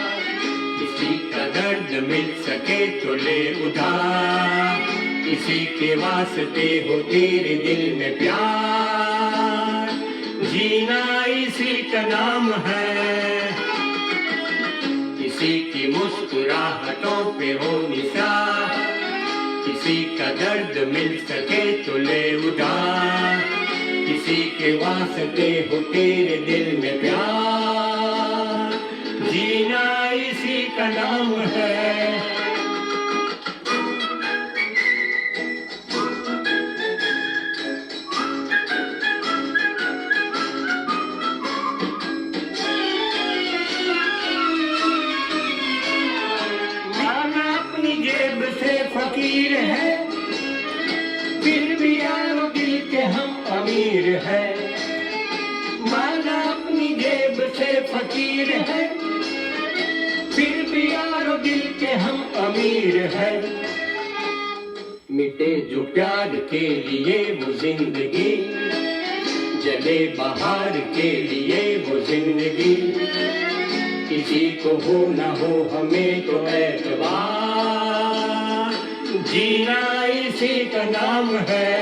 किसी का दर्द मिल सके तो ले उधार, किसी के वास्ते हो तेरे दिल में प्यार, जीना इसी का नाम है। किसी की मुस्कुराहटों पे हो निशान, किसी का दर्द मिल सके तो ले उधार, किसी के वास्ते हो तेरे दिल में प्यार, जीना इसी का नाम है। माना अपनी जेब से फकीर है, फिर भी यारो दिल के हम अमीर है। माना अपनी जेब से फकीर है, फिर भी यारो दिल के हम अमीर है। मिटे जो प्यार के लिए वो जिंदगी, जले बहार के लिए वो जिंदगी, किसी को हो ना हो हमें तो एतबार, जीना इसी का नाम है।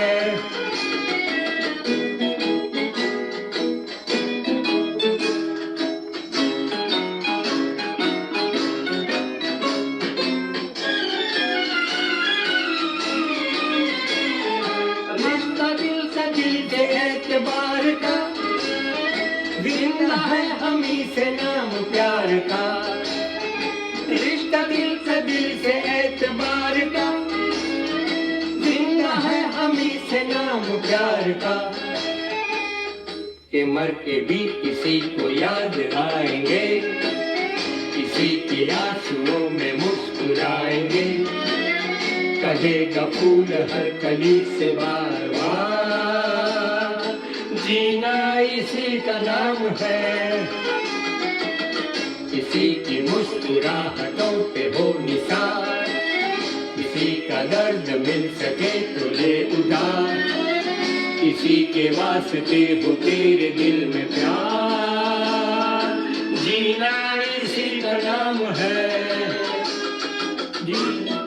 रिश्ता दिल से एतबार का, जिंदा है हमी से नाम प्यार का। रिश्ता दिल से एतबार का, जिंदा है हमी से नाम प्यार का। के मर के भी किसी को याद आएंगे, किसी के आंसुओं में मुस्कुराएंगे, कहेगा फूल हर कली से बार बार, जीना इसी का नाम है। किसी की मुस्कुराहटों पे हो निशान, किसी का दर्द मिल सके तो ले उधार, किसी के वास्ते हो तेरे दिल में प्यार, जीना इसी का नाम है। जीना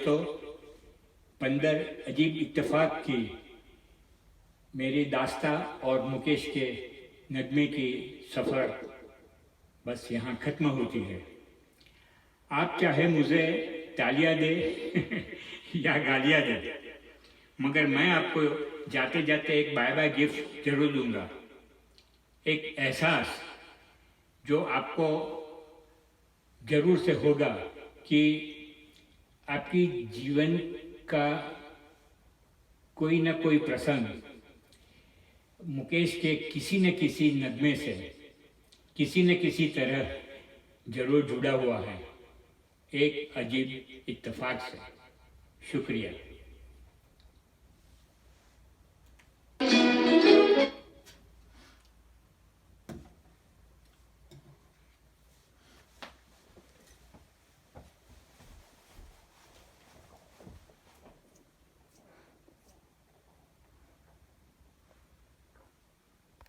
दोस्तों, 15 अजीब इत्तेफाक की मेरी दास्ता और मुकेश के नगमे की सफ़र बस यहाँ ख़त्म होती है। आप चाहे मुझे तालियां दे या गालियां दे, मगर मैं आपको जाते जाते एक बाय बाय गिफ्ट जरूर दूंगा। एक एहसास जो आपको जरूर से होगा कि आपकी जीवन का कोई न कोई प्रसंग मुकेश के किसी न किसी नगमे से किसी न किसी तरह जरूर जुड़ा हुआ है, एक अजीब इत्तेफाक से। शुक्रिया।